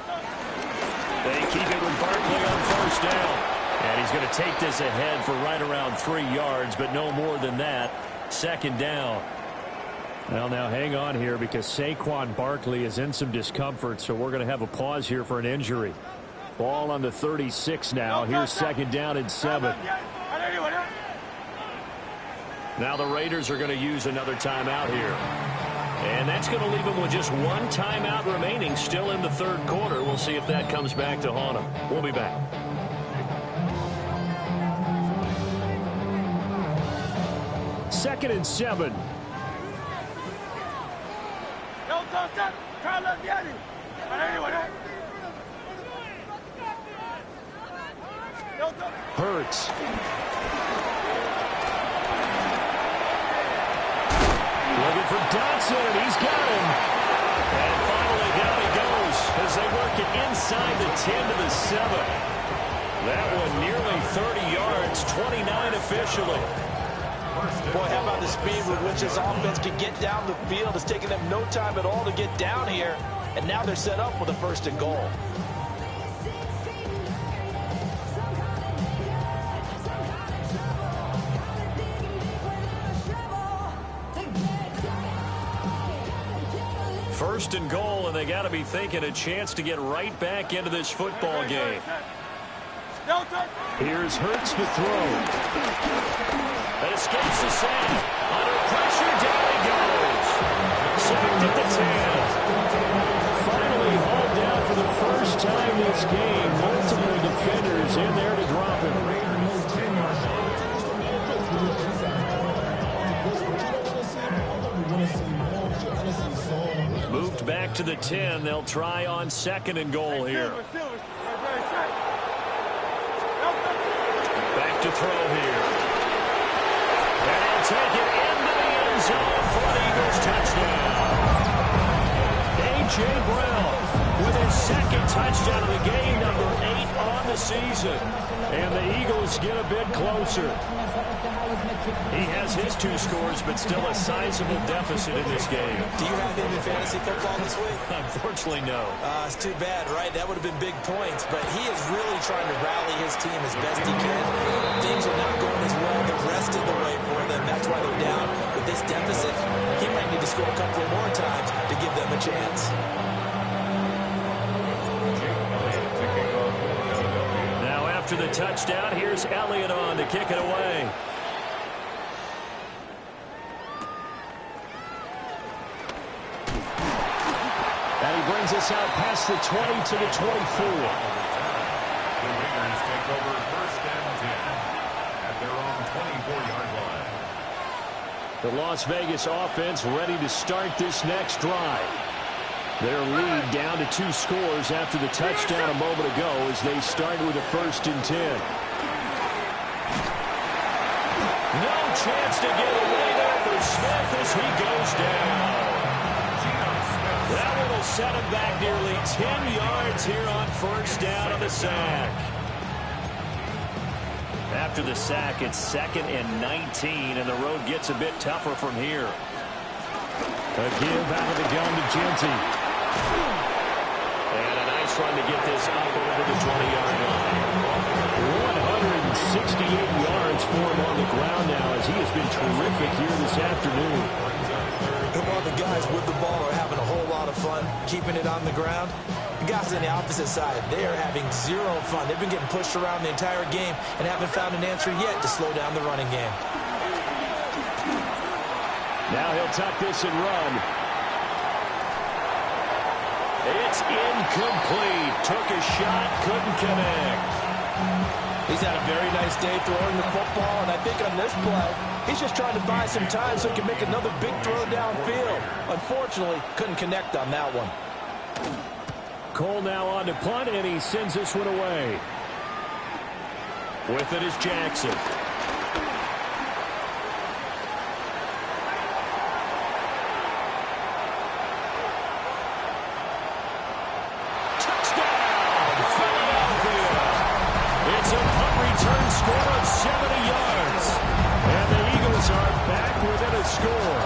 They keep it with Barkley on first down. And he's going to take this ahead for right around 3 yards, but no more than that. 2nd down. Well, now hang on here, because Saquon Barkley is in some discomfort, so we're going to have a pause here for an injury. Ball on the 36 now. Here's 2nd down and 7. Now the Raiders are going to use another timeout here. And that's going to leave them with just 1 timeout remaining still in the third quarter. We'll see if that comes back to haunt them. We'll be back. Second and 7. Hurts. Looking for Dotson, and he's got him. And finally down he goes as they work it inside the 10 to the 7. That one nearly 30 yards, 29 officially. Boy, how about the speed with which this offense can get down the field? It's taken them no time at all to get down here, and now they're set up with a 1st and goal. First and goal, and they got to be thinking a chance to get right back into this football game. Here's Hurts to throw. That escapes the sack. Under pressure, down he goes. Sacked at the 10. Finally hauled down for the first time this game. Multiple defenders in there to drop him. Moved back to the 10. They'll try on 2nd and goal here. Back to throw here. And he'll take it into the end zone for an Eagles touchdown. A.J. Brown with his 2nd touchdown of the game, number 8 on the season. And the Eagles get a bit closer. He has his 2 scores, but still a sizable deficit in this game. Do you have him in fantasy football this week? Unfortunately, no. It's too bad, right? That would have been big points, but he is really trying to rally his team as best he can. Things are not going as well the rest of the way for them. That's why they're down. With this deficit, he might need to score a couple of more times to give them a chance. Now after the touchdown, here's Elliott on to kick it away. And he brings us out past the 20 to the 24. The Raiders take over 1st and 10 at their own 24-yard line. The Las Vegas offense ready to start this next drive. Their lead down to 2 scores after the touchdown a moment ago as they start with a 1st and 10. No chance to get away there for Smith as he goes down. That one will set him back nearly 10 yards here on 1st down on the sack. After the sack, it's 2nd and 19, and the road gets a bit tougher from here. A give out of the gun to Genty. And a nice run to get this up over the 20-yard line. 168 yards for him on the ground now as he has been terrific here this afternoon. And while the guys with the ball are having a whole lot of fun keeping it on the ground, the guys on the opposite side, they are having zero fun. They've been getting pushed around the entire game and haven't found an answer yet to slow down the running game. Now he'll tuck this and run. It's incomplete. Took a shot, couldn't connect. He's had a very nice day throwing the football, and I think on this play, he's just trying to buy some time so he can make another big throw downfield. Unfortunately, couldn't connect on that one. Cole now on to punt, and he sends this one away. With it is Jackson. Touchdown, Philadelphia. It's a punt return score of 70 yards. And the Eagles are back within a score.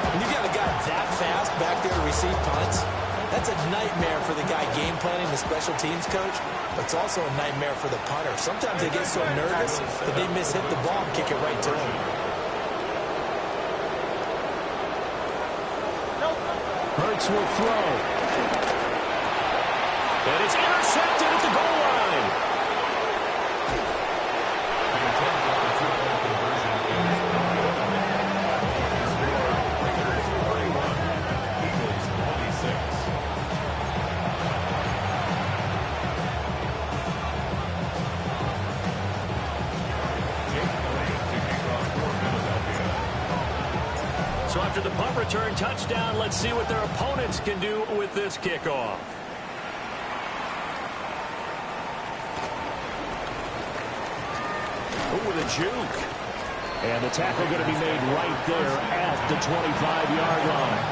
When you got a guy that fast back there to receive punts, that's a nightmare for the guy game planning, the special teams coach, but it's also a nightmare for the punter. Sometimes they get so nervous that they mishit the ball and kick it right to him. Hurts will throw. And it's intercepted at the goal line. So after the punt return touchdown, let's see what their opponents can do with this kickoff. With a juke. And the tackle going to be made right there at the 25-yard line.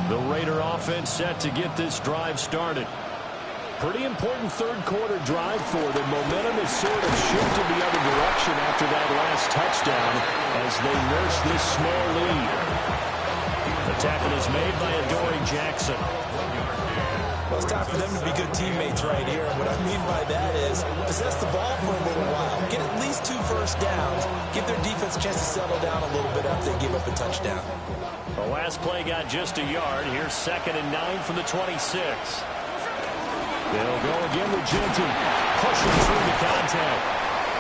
The Raider offense set to get this drive started. Pretty important third-quarter drive for them. Momentum has sort of shifted the other direction after that last touchdown as they nurse this small lead. The tackle is made by Adoree Jackson. Well, it's time for them to be good teammates right here. And what I mean by that is possess the ball for a little while. Get at least 2 first downs. Give their defense a chance to settle down a little bit after they give up a touchdown. The last play got just a yard. Here's 2nd and 9 from the 26. They'll go again with Genty. Pushing through the contact.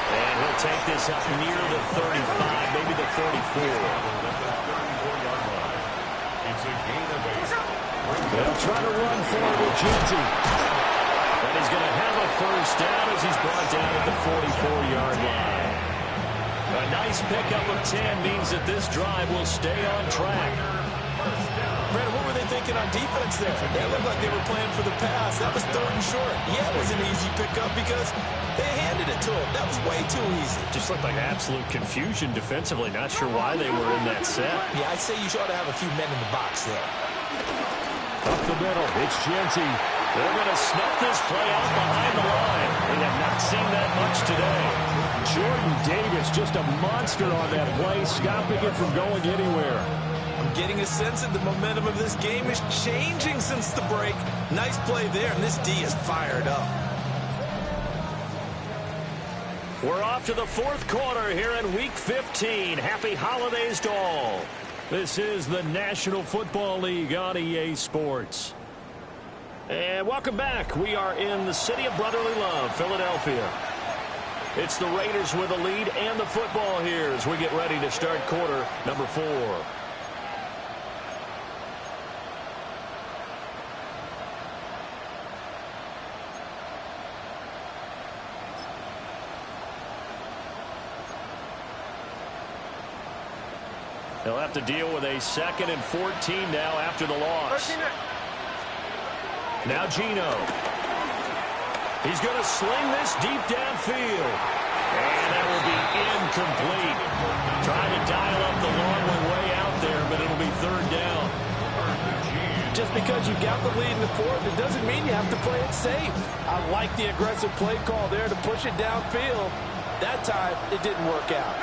And he'll take this up near the 35, maybe the 34. It's a gain of 8. They'll try to run for it with Genty. And he's going to have a first down as he's brought down at the 44-yard line. A nice pickup of 10 means that this drive will stay on track. Brandon, what were they thinking on defense there? They looked like they were playing for the pass. That was 3rd and short. Yeah, it was an easy pickup because they handed it to him. That was way too easy. Just looked like absolute confusion defensively. Not sure why they were in that set. Yeah, I'd say you ought to have a few men in the box there. Up the middle, it's Genty. They're going to snuff this play out behind the line. They have not seen that much today. Jordan Davis, just a monster on that play, stopping it from going anywhere. I'm getting a sense that the momentum of this game is changing since the break. Nice play there, and this D is fired up. We're off to the 4th quarter here in Week 15. Happy holidays to all. This is the National Football League on EA Sports. And welcome back. We are in the city of brotherly love, Philadelphia. It's the Raiders with the lead and the football here as we get ready to start quarter number 4. They'll have to deal with a 2nd and 14 now after the loss. Now Geno. He's going to sling this deep downfield. And that will be incomplete. Trying to dial up the long way out there, but it'll be 3rd down. Just because you got the lead in the 4th, it doesn't mean you have to play it safe. I like the aggressive play call there to push it downfield. That time, it didn't work out.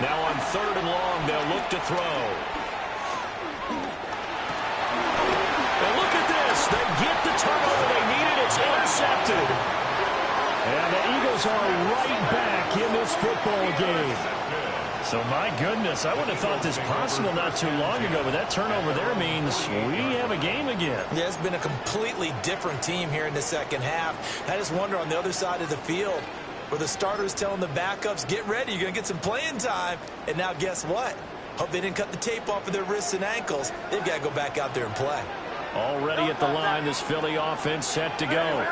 Now on 3rd and long, they'll look to throw. And look at this. They get the turnover they needed. It's intercepted. And the Eagles are right back in this football game. So, my goodness, I wouldn't have thought this possible not too long ago, but that turnover there means we have a game again. Yeah, it's been a completely different team here in the 2nd half. I just wonder on the other side of the field, where the starters telling the backups, get ready, you're going to get some playing time. And now guess what? Hope they didn't cut the tape off of their wrists and ankles. They've got to go back out there and play. Already at the line, this Philly offense set to go.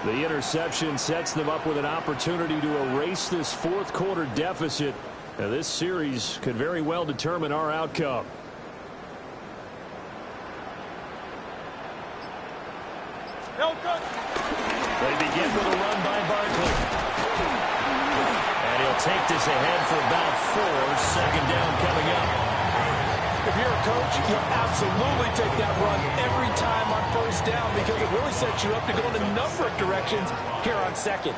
The interception sets them up with an opportunity to erase this 4th quarter deficit. Now, this series could very well determine our outcome. They begin with a run by Barkley. And he'll take this ahead for about 4. 2nd down coming up. If you're a coach, you'll absolutely take that run every time on 1st down because it really sets you up to go in a number of directions here on 2nd.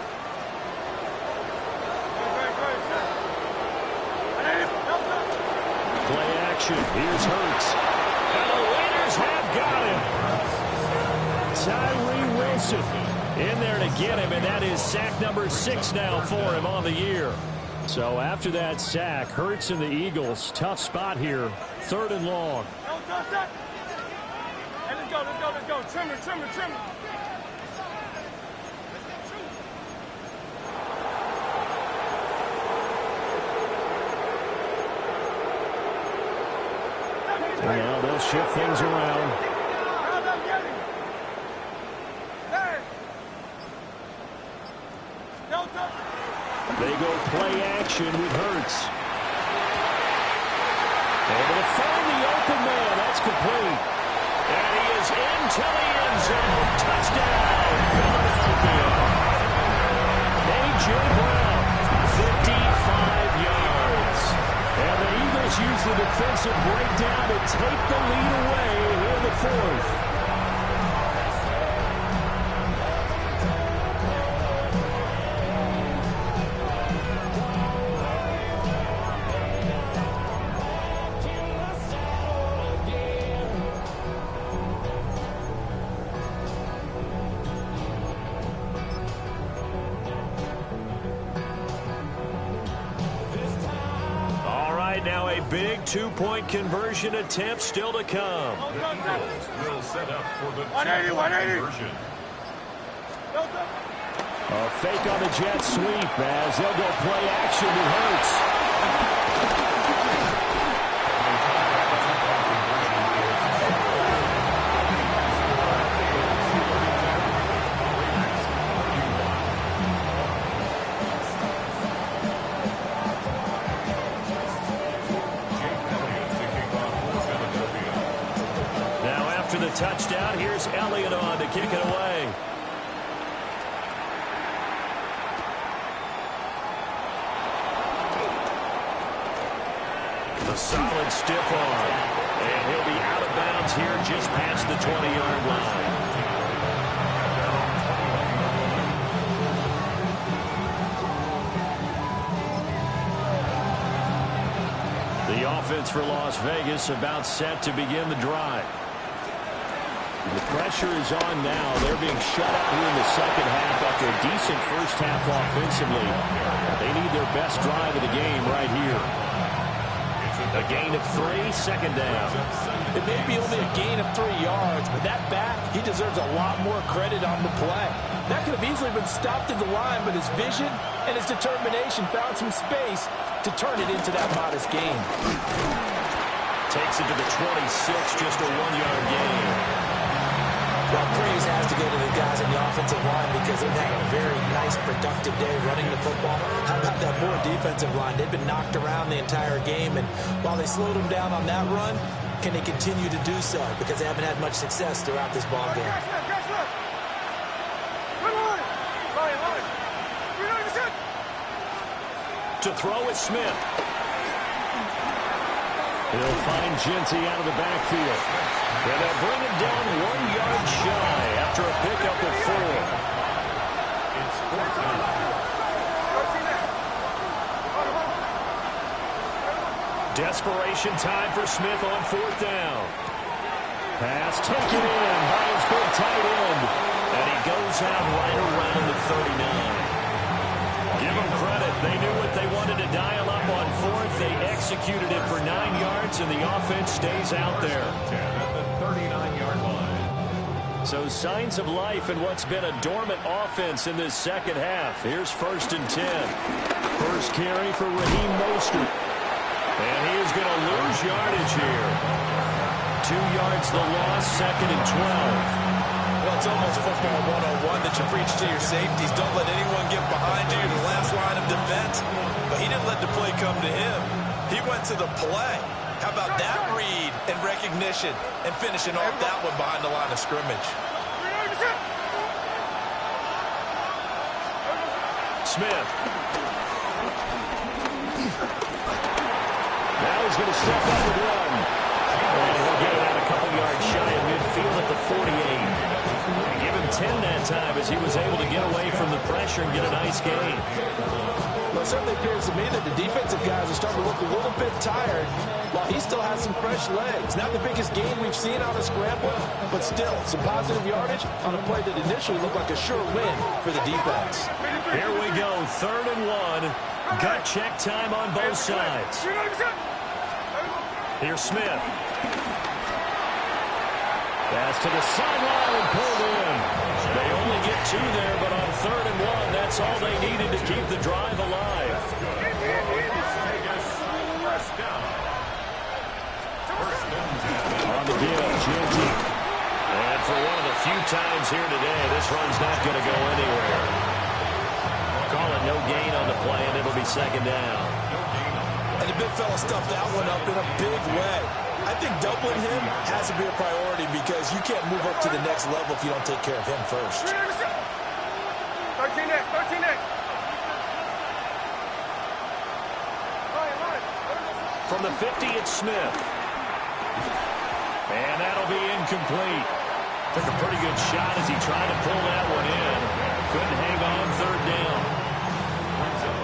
Play action. Here's Hurts. And the Raiders have got him. Tyree Wilson in there to get him, and that is sack number 6 now for him on the year. So after that sack, Hurts and the Eagles, tough spot here. 3rd and long. Hey, let's go. Trim it. Now they'll shift things around. They go play action with Hurts. Able to find the open man. That's complete. And he is into the end zone. Touchdown, Philadelphia. A.J. Brown, 55 yards. And the Eagles use the defensive breakdown to take the lead away here in the 4th. right, now a big two-point conversion attempt still to come. The Eagles will set up for the 180, 180. conversion. A fake on the jet sweep as they'll go play action to Hurts. The touchdown. Here's Elliott on to kick it away. A solid stiff arm. And he'll be out of bounds here just past the 20-yard line. The offense for Las Vegas about set to begin the drive. The pressure is on now. They're being shut out here in the second half after a decent first half offensively. They need their best drive of the game right here. A gain of 3, second down. It may be only a gain of 3 yards, but that back, he deserves a lot more credit on the play. That could have easily been stopped at the line, but his vision and his determination found some space to turn it into that modest gain. Takes it to the 26, just a 1-yard gain. Well, praise has to go to the guys in the offensive line because they've had a very nice, productive day running the football. How about that poor defensive line? They've been knocked around the entire game, and while they slowed them down on that run, can they continue to do so? Because they haven't had much success throughout this ball game. To throw is Smith. He'll find Genty out of the backfield. And they'll bring him down 1 yard shy after a pickup of 4. It's 4th down. Desperation time for Smith on 4th down. Pass taken in by his big tight end. And he goes out right around the 39. Give them credit. They knew what they wanted to dial up on 4th. They executed it for 9 yards, and the offense stays out there. 10 at the 39-yard line. So signs of life in what's been a dormant offense in this second half. Here's 1st and 10. First carry for Raheem Mostert. And he is going to lose yardage here. 2 yards the loss, 2nd and 12. Well, it's almost football 101 that you preach to your safeties. Don't let anyone get behind you in the last line of defense. But he didn't let the play come to him. He went to the play. How about that read and recognition and finishing off that one behind the line of scrimmage? Smith. Now he's going to step up and run. And he'll get it out a couple yards shy of midfield at the 48. Give him 10 that time as he was able to get away from the pressure and get a nice gain. Well, it certainly appears to me that the defensive guys are starting to look a little bit tired while he still has some fresh legs. Not the biggest gain we've seen on a scramble, but still some positive yardage on a play that initially looked like a sure win for the defense. Here we go, 3rd and 1. Gut check time on both sides. Here's Smith. Pass to the sideline and pulled in. They only get 2 there, but on 3rd and 1, that's all they needed to keep the drive alive. On the give, Genty. And for one of the few times here today, this run's not going to go anywhere. Call it no gain on the play, and it'll be 2nd down. And the big fella stuffed that one up in a big way. I think doubling him has to be a priority because you can't move up to the next level if you don't take care of him first. 13 next, 13 next. From the 50, it's Smith. And that'll be incomplete. Took a pretty good shot as he tried to pull that one in. Couldn't hang on 3rd down.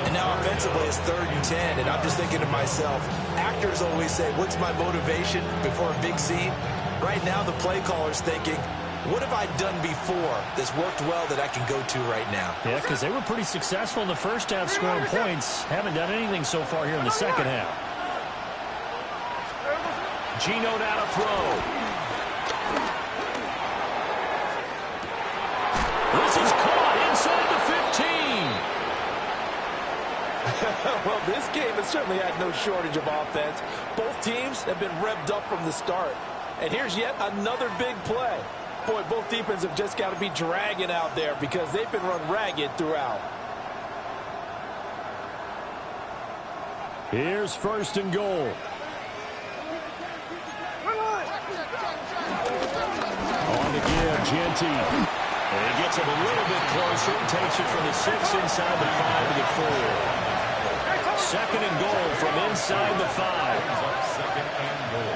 And now offensively it's 3rd and 10, and I'm just thinking to myself, actors always say, what's my motivation before a big scene? Right now the play caller's thinking, what have I done before that's worked well that I can go to right now? Yeah, because they were pretty successful in the first half scoring points. Haven't done anything so far here in the second half. Gino now to throw. This is caught inside the 15. Well, this game has certainly had no shortage of offense. Both teams have been revved up from the start. And here's yet another big play. Boy, both defenses have just got to be dragging out there because they've been run ragged throughout. Here's first and goal. On to give, Genty. And he gets it a little bit closer and takes it from the 6 inside the 5 to the 4. Second and goal from inside the 5. Second and goal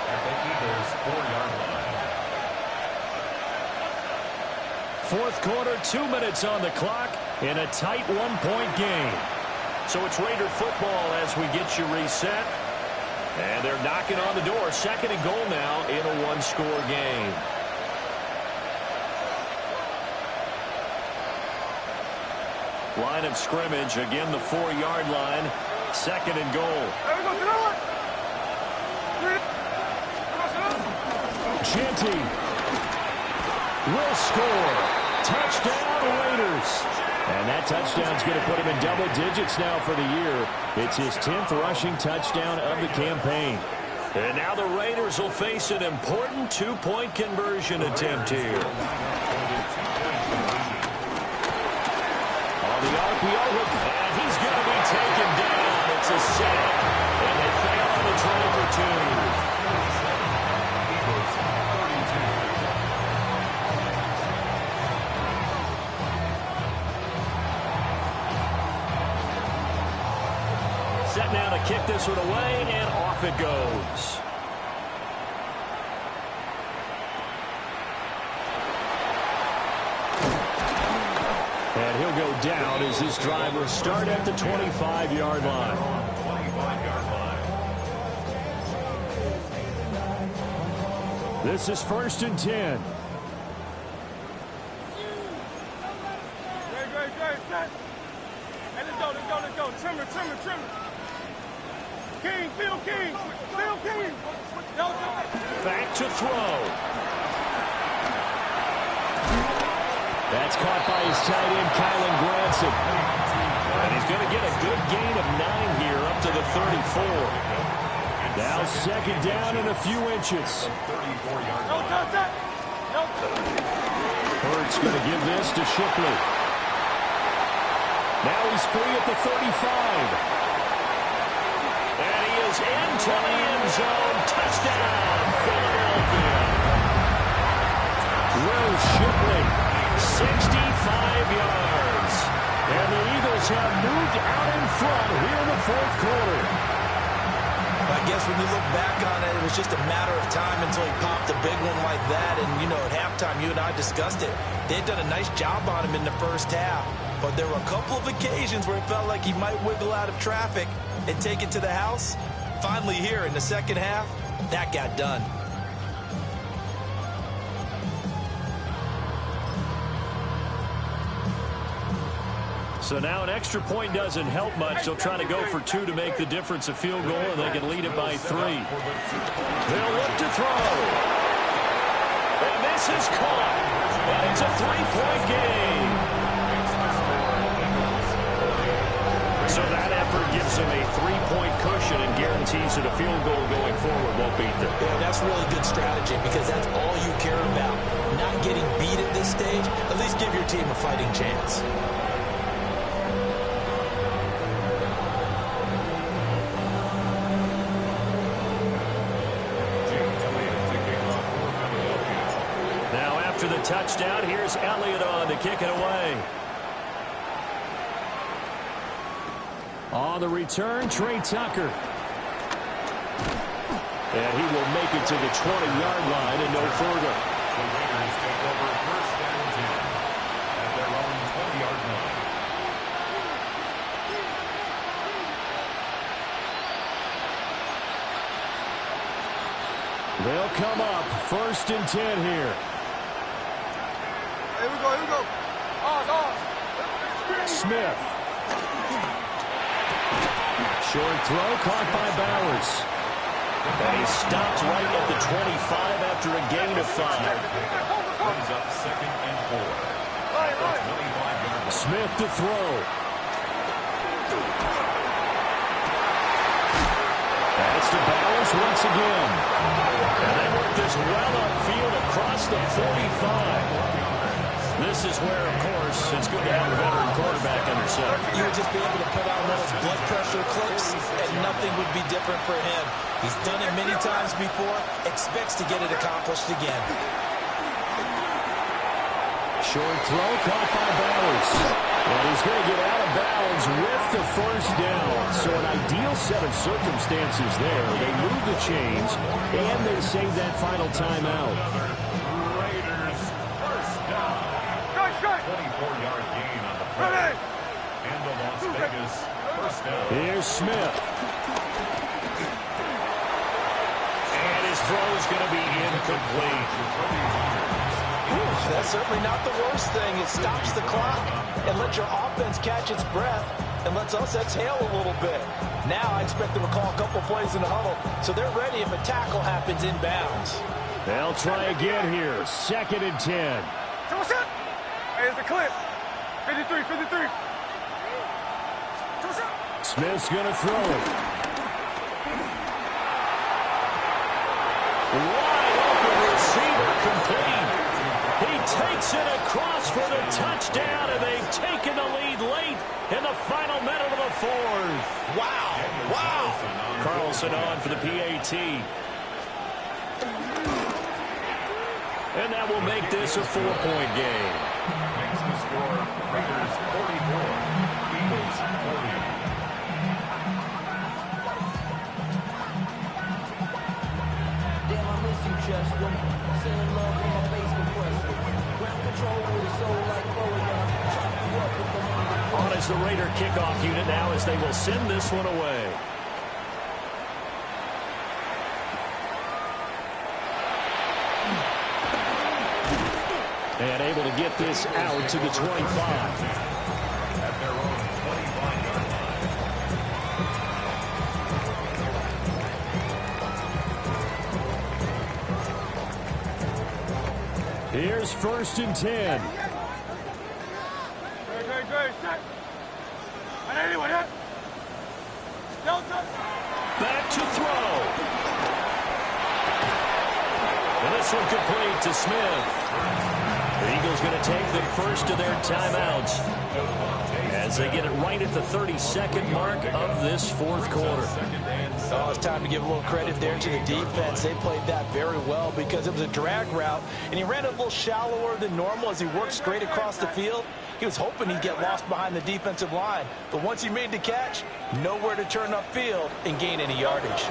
at the Eagles' 4-yard line. Fourth quarter, 2 minutes on the clock in a tight one-point game. So it's Raider football as we get you reset. And they're knocking on the door. Second and goal now in a one-score game. Line of scrimmage, again the 4-yard line. Second and goal. Genty will score. Touchdown, Raiders. And that touchdown's going to put him in double digits now for the year. It's his 10th rushing touchdown of the campaign. And now the Raiders will face an important two-point conversion attempt here. On the RPO hook, and he's going to be taken down. It's a sack, and they fail on the try for 2. Set now to kick this one away, and off it goes. And he'll go down as this drive will start at the 25-yard line. 25-yard line. This is first and 10. Hey, let's go. Trimmer. King, Phil King. Back to throw. That's caught by his tight end, Kylan Granson. And he's going to get a good gain of 9 here up to the 34. Now second down and a few inches. Hurts going to give this to Shipley. Now he's free at the 35. And he is into the end zone. Touchdown, Philadelphia. Will Shipley, 65 yards. And the Eagles have moved out in front here in the fourth quarter. I guess when you look back on it, it was just a matter of time until he popped a big one like that. And, you know, at halftime, you and I discussed it. They had done a nice job on him in the first half. But there were a couple of occasions where it felt like he might wiggle out of traffic and take it to the house. Finally here in the second half, that got done. So now an extra point doesn't help much. They'll try to go for 2 to make the difference a field goal, and they can lead it by 3. They'll look to throw. And this is caught. And it's a 3-point game. So that effort gives them a 3-point cushion and guarantees that a field goal going forward won't beat them. Yeah, that's really good strategy because that's all you care about. Not getting beat at this stage, at least give your team a fighting chance. Now after the touchdown, here's Elliott on to kick it away. On the return, Trey Tucker. And he will make it to the 20-yard line and no further. The Raiders take over first and 10 at their own 20-yard line. They'll come up first and 10 here. Here we go. Smith. Short throw caught by Bowers. And he stopped right at the 25 after a gain of 5. Brings up 2nd and 4. Smith to throw. That's to Bowers once again. And they work this well upfield across the 45. This is where, of course, it's good to have a veteran quarterback under center. You would just be able to put on one of those blood pressure clips, and nothing would be different for him. He's done it many times before, expects to get it accomplished again. Short throw caught by Bowers. And he's going to get out of bounds with the first down. So an ideal set of circumstances there. They move the chains, and they save that final timeout. Raiders first down. 24-yard gain on the play. And the Las Vegas first down. Here's Smith. And his throw's going to be incomplete. That's certainly not the worst thing. It stops the clock and lets your offense catch its breath and lets us exhale a little bit. Now I expect them to call a couple plays in the huddle, so they're ready if a tackle happens inbounds. They'll try again here. 2nd and 10. Hey, it's a clip. 53, 53. Smith's going to throw it. Wide open receiver complete. He takes it across for the touchdown, and they've taken the lead late in the final minute of the 4th. Wow. Wow. Carlson on for the PAT. And that will make this a 4-point game. Makes the score Raiders 44, Eagles 40. Damn, I miss you, Chester. Sending love from my face compressor. Ground control with a soul like Bowie. Chop you up with the money. On is the Raider kickoff unit now as they will send this one away. And able to get this out to the 25. At their own 25-yard line. Here's 1st and 10. Back to throw. And this one complete to Smith. The Eagles going to take the first of their timeouts as they get it right at the 32nd mark of this 4th quarter. Oh, it's time to give a little credit there to the defense. They played that very well because it was a drag route, and he ran it a little shallower than normal as he worked straight across the field. He was hoping he'd get lost behind the defensive line, but once he made the catch, nowhere to turn upfield and gain any yardage.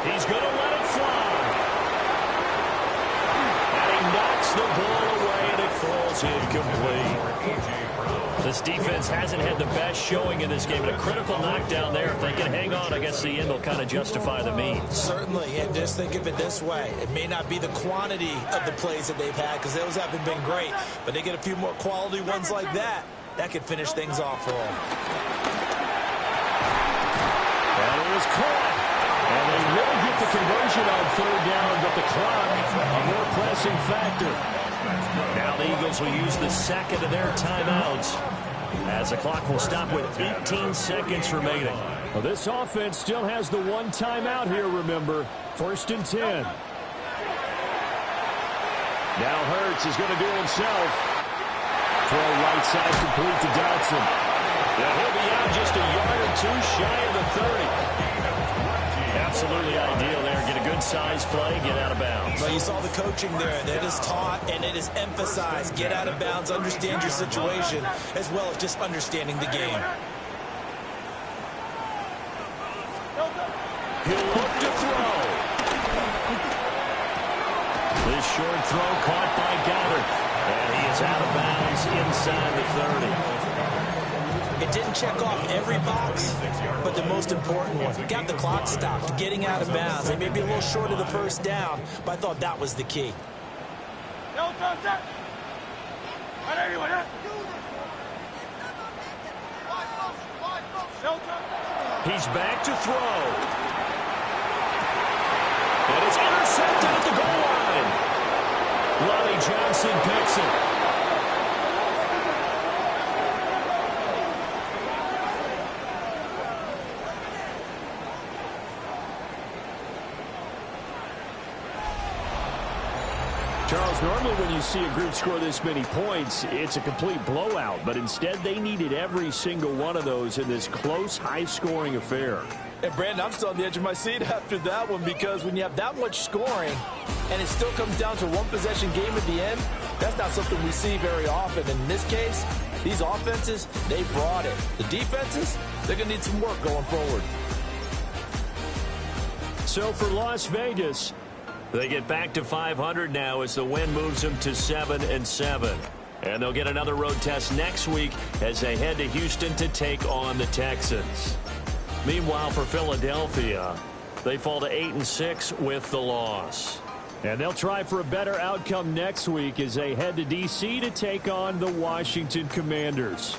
He's going to let it fly. And he knocks the ball away, and it falls incomplete. This defense hasn't had the best showing in this game, and a critical knockdown there. If they can hang on, I guess the end will kind of justify the means. Certainly, and just think of it this way. It may not be the quantity of the plays that they've had because those haven't been great, but they get a few more quality ones like that. That could finish things off for them. That is caught. And they really get the conversion on 3rd down, but the clock, a more pressing factor. Now the Eagles will use the 2nd of their timeouts as the clock will stop with 18 seconds remaining. Well, this offense still has the one timeout here, remember. 1st and 10. Now Hurts is going to do it himself. Throw right side complete to Dotson. And he'll be out just a yard or two shy of the 30. Absolutely ideal there. Get a good size play, get out of bounds. Well, you saw the coaching there. That is taught and it is emphasized. Get out of bounds, understand your situation, as well as just understanding the game. He'll look to throw. This short throw caught by Goddard. And he is out of bounds inside the 30. It didn't check off every box, but the most important one. Got the clock stopped, getting out of bounds. They may be a little short of the first down, but I thought that was the key. He's back to throw. And it's intercepted at the goal line. Lonnie Johnson picks it. Charles, normally when you see a group score this many points, it's a complete blowout. But instead, they needed every single one of those in this close, high-scoring affair. And, Brandon, I'm still on the edge of my seat after that one, because when you have that much scoring and it still comes down to one-possession game at the end, that's not something we see very often. And in this case, these offenses, they brought it. The defenses, they're going to need some work going forward. So for Las Vegas, they get back to 500 now as the win moves them to 7-7. And they'll get another road test next week as they head to Houston to take on the Texans. Meanwhile, for Philadelphia, they fall to 8-6 with the loss. And they'll try for a better outcome next week as they head to D.C. to take on the Washington Commanders.